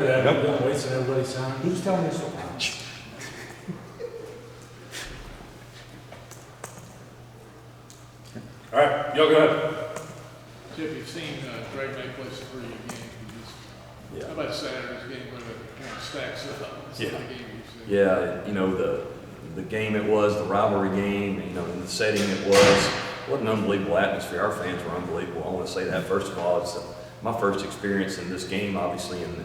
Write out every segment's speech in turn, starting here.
Yep. Don't waste everybody's time. Who's telling me so? All right, y'all go ahead. Chip, you've seen Drake Maye play some pretty good games. Yeah. How about Saturday's game where it kind of stacks up? Yeah. The game you've seen? Yeah, you know, the game it was, the rivalry game, you know, in the setting it was, what an unbelievable atmosphere. Our fans were unbelievable. I want to say that first of all. It's my first experience in this game, obviously, and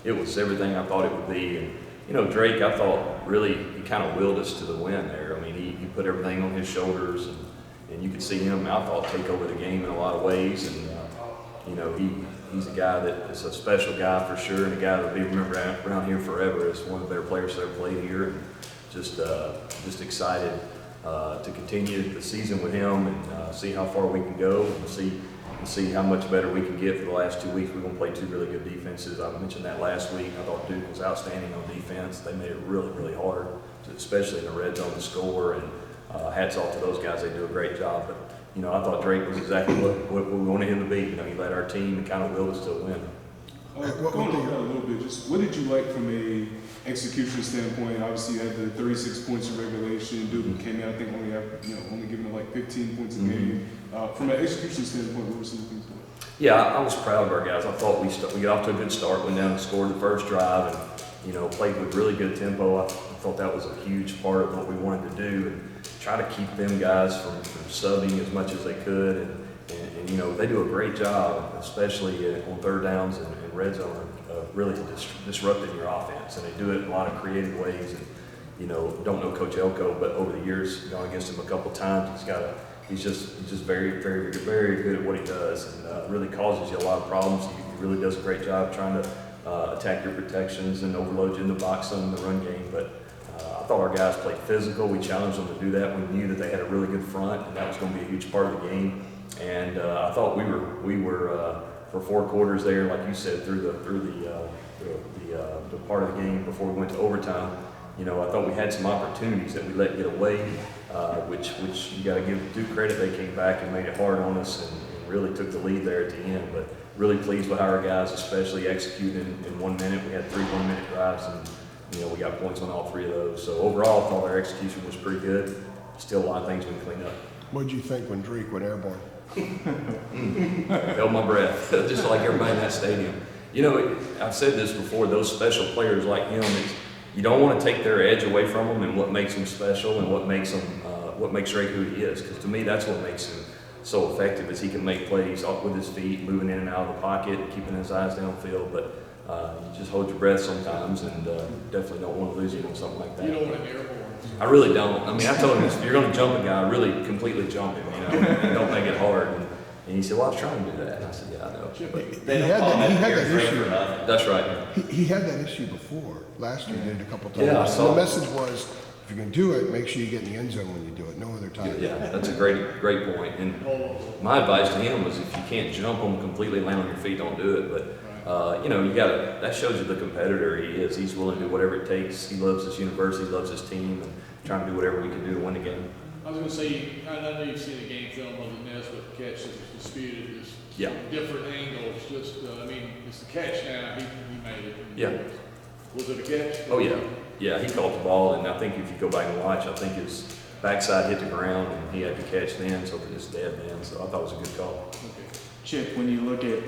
it was everything I thought it would be. And you know, Drake, I thought really he kind of willed us to the win there. I mean, he put everything on his shoulders, and you could see him, I thought, take over the game in a lot of ways. And you know, he's a guy that is a special guy for sure, and a guy that'll be remembered around here forever as one of the better players that ever played here. And just excited to continue the season with him and see how far we can go and see how much better we can get for the last 2 weeks. We're going to play two really good defenses. I mentioned that last week. I thought Duke was outstanding on defense. They made it really, really hard, especially in the red zone to score. And hats off to those guys. They do a great job. But you know, I thought Drake was exactly what we wanted him to be. You know, he led our team and kind of willed us to a win. Going on that a little bit, just what did you like from a execution standpoint? Obviously, you had the 36 points in regulation. Duke came in, I think, only giving it like 15 points a game. From an execution standpoint, what were some things like? Yeah, I was proud of our guys. I thought we got off to a good start, went down and scored the first drive, and you know, played with really good tempo. I thought that was a huge part of what we wanted to do, and try to keep them guys from subbing as much as they could. And you know, they do a great job, especially on third downs and red zone, really disrupting your offense. And they do it in a lot of creative ways. And you know, don't know Coach Elko, but over the years, gone against him a couple times. He's just very, very, very good at what he does, and really causes you a lot of problems. He really does a great job trying to attack your protections and overload you in the box in the run game. But I thought our guys played physical. We challenged them to do that. We knew that they had a really good front, and that was going to be a huge part of the game. And I thought we were for 4 quarters there, like you said, through the part of the game before we went to overtime. You know, I thought we had some opportunities that we let get away, which you got to give Duke credit. They came back and made it hard on us and really took the lead there at the end. But really pleased with how our guys, especially executed in 1 minute. We had 3 1-minute drives, and you know, we got points on all 3 of those. So overall, I thought our execution was pretty good. Still a lot of things we can clean up. What did you think when Drake went airborne? Held my breath, just like everybody in that stadium. You know, I've said this before, those special players like him, you don't want to take their edge away from them and what makes them special and what makes Drake who he is. Because to me, that's what makes him so effective, is he can make plays with his feet, moving in and out of the pocket, keeping his eyes downfield. But you just hold your breath sometimes, and definitely don't want to lose him on something like that. You don't want to airborne. I really don't. I mean, I told him, if you're going to jump a guy, really completely jump him, you know, and don't make it hard. And he said, well, I was trying to do that. And I said, yeah, I know. But He had that issue. that's right. He had that issue before. Last year, he did it a couple times. Yeah, I saw the it. message was, if you're going to do it, make sure you get in the end zone when you do it. No other time. Yeah, that's a great point. And my advice to him was, if you can't jump him completely, land on your feet, don't do it. But you know, that shows you the competitor he is. He's willing to do whatever it takes. He loves his university, loves his team, and trying to do whatever we can do to win the game. I was going to say, I know you've seen the game film of the Nesbitt catch that was disputed. Yeah. Different angles. Just, I mean, it's the catch now. He made it. Yeah. Was it a catch? Oh yeah, yeah. He caught the ball, and I think if you go back and watch, I think his backside hit the ground, and he had to catch then, so that it's dead then. So I thought it was a good call. Okay. Chip, when you look at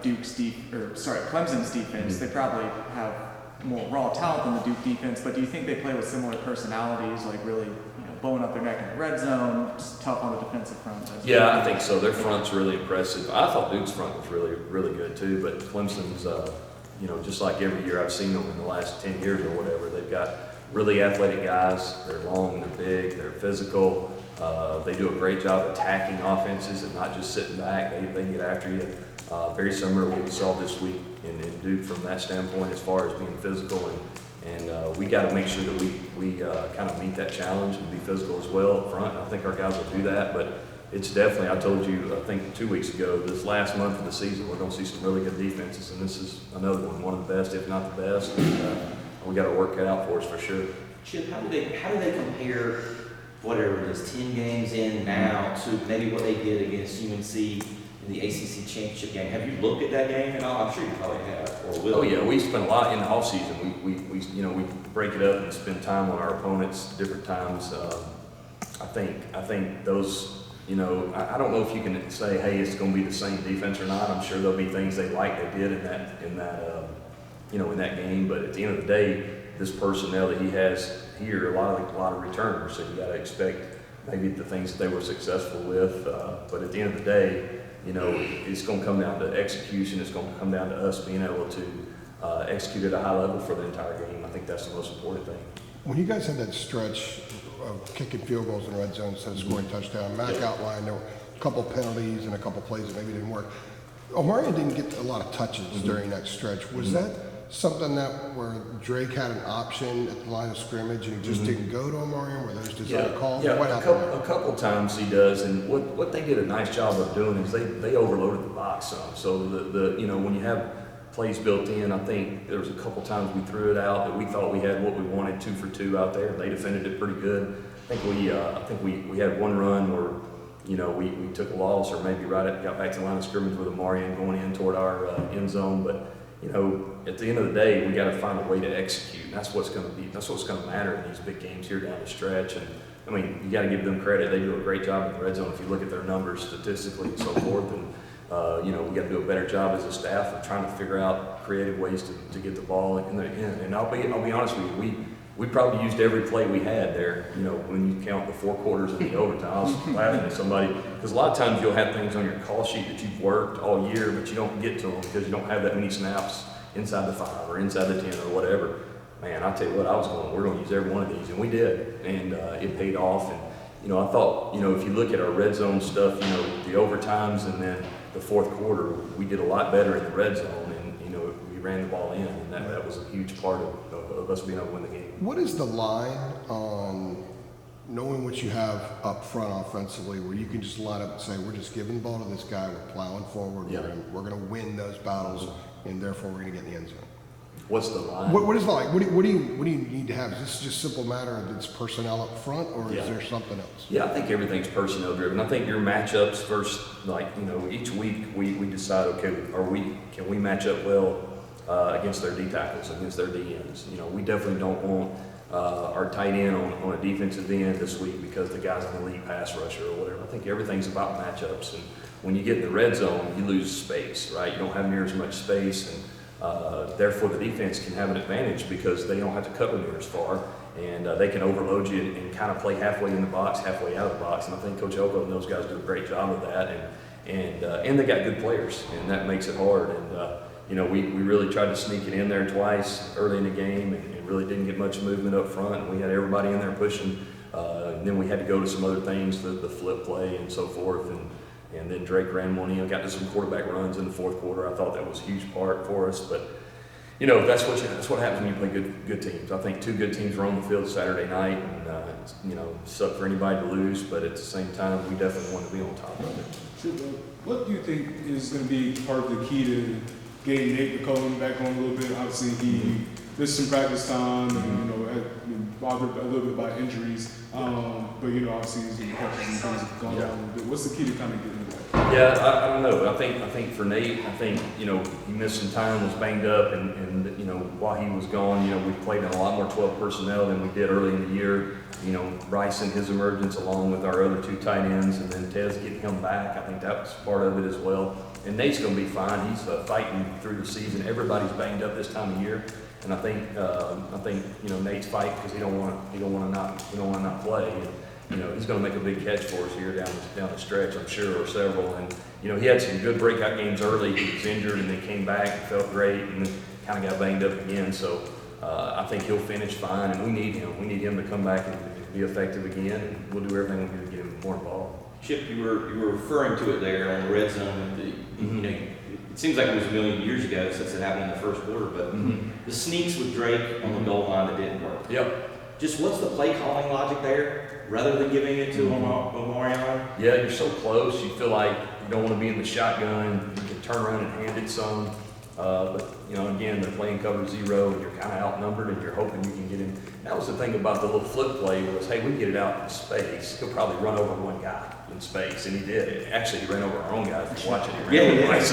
Clemson's defense, they probably have more raw talent than the Duke defense. But do you think they play with similar personalities, like really, blowing up their neck in the red zone, just tough on the defensive front? Yeah, I think so. Their front's really impressive. I thought Duke's front was really, really good too. But Clemson's, just like every year I've seen them in the last 10 years or whatever, they've got really athletic guys. They're long, they're big, they're physical. They do a great job attacking offenses and not just sitting back. They get after you. Very similar to what we saw this week in Duke from that standpoint, as far as being physical. And we got to make sure that we kind of meet that challenge and be physical as well up front. And I think our guys will do that. But it's definitely, I told you, I think 2 weeks ago, this last month of the season, we're going to see some really good defenses. And this is another one of the best, if not the best. And we got to work it out for us for sure. Chip, how do they compare whatever it is, 10 games in now to maybe what they did against UNC in the ACC championship game. Have you looked at that game at all? I'm sure you probably have, or will. Oh yeah, we spend a lot in the off season. We break it up and spend time on our opponents different times. I think those, I don't know if you can say, hey, it's going to be the same defense or not. I'm sure there'll be things they did in that game. But at the end of the day, this personnel that he has here, a lot of returners. So you got to expect maybe the things that they were successful with. But at the end of the day, it's going to come down to execution. It's going to come down to us being able to execute at a high level for the entire game. I think that's the most important thing. When you guys had that stretch of kicking field goals in the red zone instead of scoring touchdown, Mac outlined there were a couple penalties and a couple plays that maybe didn't work. Omarion didn't get a lot of touches during that stretch. Was that something where Drake had an option at the line of scrimmage and he just didn't go to Omarion? Were those design calls? Yeah, What happened there? a couple times he does, and what they did a nice job of doing is they overloaded the box some. So when you have plays built in, I think there was a couple times we threw it out that we thought we had what we wanted, 2 for 2 out there. They defended it pretty good. I think we had one run where we took a loss, or maybe got back to the line of scrimmage with Omarion going in toward our end zone, but. At the end of the day, we got to find a way to execute, and that's what's going to matter in these big games here down the stretch. And I mean, you got to give them credit; they do a great job in the red zone. If you look at their numbers statistically and so forth, and we got to do a better job as a staff of trying to figure out creative ways to get the ball in the end. And I'll be honest with you, we probably used every play we had there. When you count the 4 quarters and the overtime, I was laughing at somebody because a lot of times you'll have things on your call sheet that you've worked all year, but you don't get to them because you don't have that many snaps inside the 5 or inside the 10 or whatever. Man, I tell you what, we're going to use every one of these, and we did, and it paid off. And I thought, if you look at our red zone stuff, the overtimes and then the 4th quarter, we did a lot better in the red zone, and we ran the ball in, and that was a huge part of us being able to win the game. What is the line on knowing what you have up front offensively, where you can just line up and say, we're just giving the ball to this guy, we're plowing forward, we're going to win those battles, and therefore we're going to get in the end zone? What's the line? What is the line? What do you need to have? Is this just simple matter of it's personnel up front, or is there something else? Yeah, I think everything's personnel driven. I think your matchups first, each week we decide, okay, can we match up well against their D tackles, against their D ends? We definitely don't want our tight end on a defensive end this week because the guy's an elite pass rusher or whatever. I think everything's about matchups, and when you get in the red zone, you lose space, right? You don't have near as much space, and therefore the defense can have an advantage because they don't have to cover near as far, and they can overload you and kind of play halfway in the box, halfway out of the box. And I think Coach Elko and those guys do a great job of that, and they got good players, and that makes it hard. And we really tried to sneak it in there twice early in the game, and really didn't get much movement up front. And we had everybody in there pushing, and then we had to go to some other things, the flip play and so forth. And then Drake ran one in, got to some quarterback runs in the 4th quarter. I thought that was a huge part for us. But, that's what happens when you play good teams. I think 2 good teams were on the field Saturday night, and, sucked for anybody to lose. But at the same time, we definitely want to be on top of it. What do you think is going to be part of the key to getting Nate McCullum back on a little bit? Obviously, he missed some practice time and, had been bothered a little bit by injuries. But, obviously, he's going to have some things that have gone down a little bit. What's the key to kind of getting him back? Yeah, I don't know. I think for Nate, he missed some time, was banged up, and while he was gone, we played in a lot more 12 personnel than we did early in the year. Bryson, his emergence along with our other 2 tight ends, and then Tez getting him back. I think that was part of it as well. And Nate's going to be fine. He's fighting through the season. Everybody's banged up this time of year, and I think Nate's fighting because he don't want to not play. And, he's going to make a big catch for us here down the stretch, I'm sure, or several. And he had some good breakout games early. He was injured and then came back and felt great, and then kind of got banged up again. So I think he'll finish fine, and we need him. We need him to come back and be effective again, and we'll do everything we can to get him more involved. Chip, you were referring to it there on the red zone. It seems like it was a million years ago since it happened in the 1st quarter, but the sneaks with Drake on the goal line that didn't work. Yep. Just what's the play calling logic there, rather than giving it to Omarion? Yeah, you're so close. You feel like you don't want to be in the shotgun. You can turn around and hand it some. But, you know, again, they're playing cover zero, and you're kind of outnumbered, and you're hoping you can get in. That was the thing about the little flip play was, hey, we get it out in space. He'll probably run over one guy in space, and he did. Actually, he ran over our own guys. If you watch it, he ran over twice.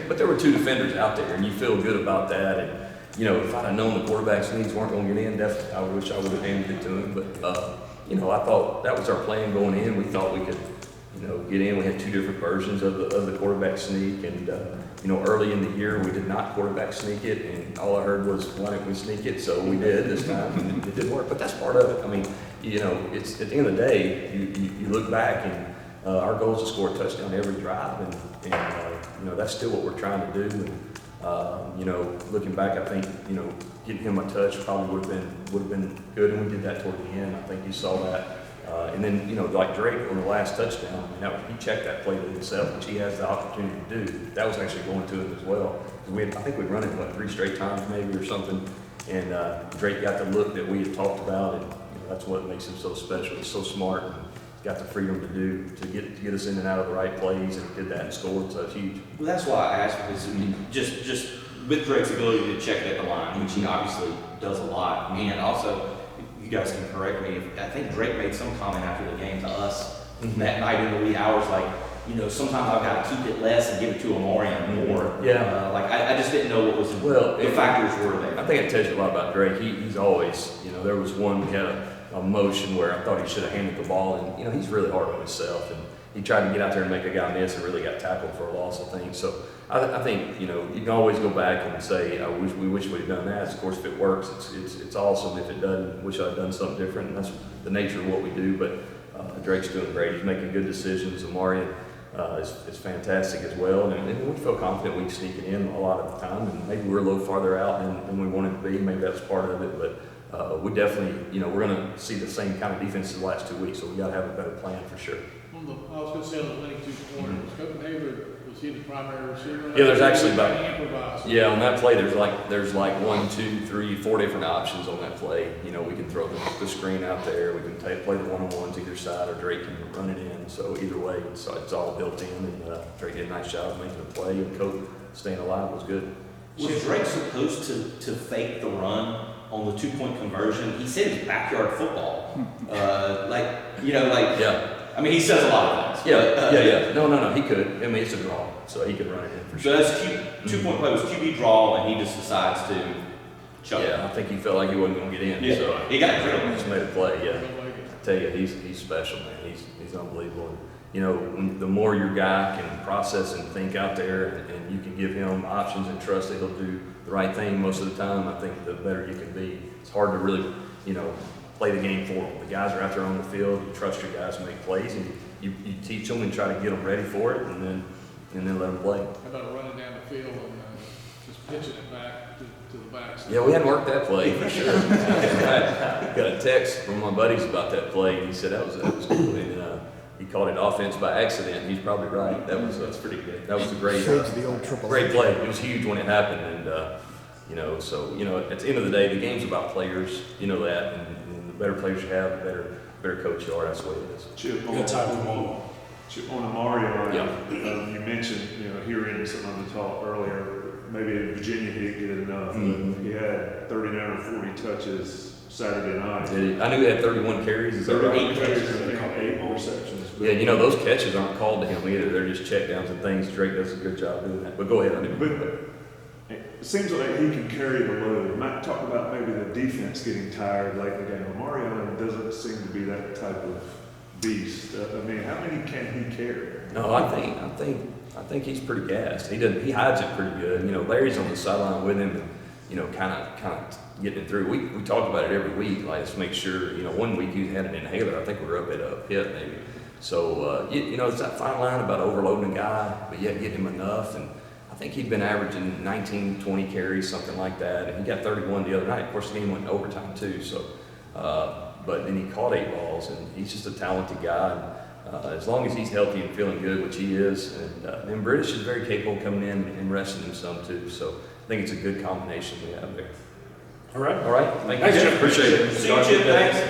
But there were two defenders out there, and you feel good about that. And, you know, if I'd have known the quarterback's needs weren't going to get in, definitely, I wish I would have handed it to him. But, you know, I thought that was our plan going in. We thought we could, you know, get in. We had two different versions of the quarterback sneak, and you know, early in the year we did not quarterback sneak it, and all I heard was, "Why didn't we sneak it?" So we did this time, and it didn't work. But that's part of it. I mean, you know, it's at the end of the day, you look back, and our goal is to score a touchdown every drive, and you know, that's still what we're trying to do. And you know, looking back, I think, you know, getting him a touch probably would have been good, and we did that toward the end. I think you saw that. And then, you know, like Drake on the last touchdown, I mean, he checked that play to himself, which he has the opportunity to do. That was actually going to him as well. I think we'd run it, what, 3 straight times maybe or something. And Drake got the look that we had talked about, and you know, that's what makes him so special. He's so smart, and he's got the freedom to get us in and out of the right plays, and he did that and scored, so it's huge. Well, that's why I asked, because I mean, just with Drake's ability to check it at the line, which he obviously does a lot, and also, you guys can correct me, I think Drake made some comment after the game to us that night in the wee hours, like, you know, sometimes I've got to keep it less and give it to Amarian more. Yeah. Like, I just didn't know what was the factors were there. I think it tells you a lot about Drake. He's always, you know, there was one, we had a motion where I thought he should have handed the ball, and, you know, he's really hard on himself, and he tried to get out there and make a guy miss and really got tackled for a loss, I think. So I think, you know, you can always go back and say, we wish we'd done that. Of course, if it works, it's awesome. If it doesn't, wish I'd done something different. And that's the nature of what we do. But Drake's doing great. He's making good decisions. Amarian is fantastic as well. And we feel confident we can sneak it in a lot of the time. And maybe we're a little farther out than we wanted to be. Maybe that's part of it. But we definitely, you know, we're going to see the same kind of defense as the last 2 weeks. So we got to have a better plan for sure. I was going to say on the winning 2 pointers, Coach Hayward, was he the primary receiver? Yeah, there's actually about, Improvised. yeah, on that play, there's like 1, 2, 3, 4 different options on that play. You know, we can throw the screen out there, we can play the one-on-ones either side, or Drake can run it in. So either way, it's all built in, and Drake did a nice job of making a play, and Coach staying alive was good. Was Drake supposed to fake the run on the 2-point conversion? He said it's backyard football. Yeah. I mean, he says a lot of things. Yeah. No, he could. I mean, it's a draw, so he could run it in for sure. So that's 2-point play was QB draw, and he just decides to chuck it. Yeah, I think he felt like he wasn't going to get in. Yeah, so he got drilled. He just made a play, yeah. Don't like it. I tell you, he's special, man. He's unbelievable. And, you know, the more your guy can process and think out there, and you can give him options and trust that he'll do the right thing most of the time, I think the better you can be. It's hard to really, you know, play the game for them. The guys are out there on the field. You trust your guys to make plays, and you teach them and try to get them ready for it, and then let them play. How about running down the field and just pitching it back to the backs? Yeah, we hadn't worked that play for sure. I got a text from my buddies about that play, and he said that was cool. And he called it offense by accident. And he's probably right. That's pretty good. That was a great, Shades of the old triple great play. It was huge when it happened, and you know, so you know, at the end of the day, the game's about players. You know that, and the better players you have, the better coach you are. That's the way it is. Chip, You got time for more. on Amarian, Yeah. you mentioned, you know, hearing some of the talk earlier, maybe in Virginia he didn't get enough. Mhm. He had 39 or 40 touches Saturday night. I knew he had 31 carries. Is that right? 38 catches, I think, 8 receptions. But- Yeah, you know, those catches aren't called to him either. They're just check downs and things. Drake does a good job doing that. But go ahead. I didn't. But it seems like he can carry the load. Might talk about maybe the defense getting tired late in the game. Amarian doesn't seem to be that type of beast. I mean, how many can he carry? No, I think he's pretty gassed. He hides it pretty good. You know, Larry's on the sideline with him, and you know, kind of getting it through. We talk about it every week. Like, let's make sure. You know, one week he had an inhaler. I think we were up at a pit maybe. So you know, it's that fine line about overloading a guy, but yet getting him enough. And I think he'd been averaging 19, 20 carries, something like that. And he got 31 the other night. Of course, the game went in overtime too. So, but then he caught 8 balls, and he's just a talented guy. As long as he's healthy and feeling good, which he is, and British is very capable of coming in and resting him some too. So I think it's a good combination we have there. All right. All right. Thank you. Thanks, Jeff. Appreciate it. See you, Chip. Thanks.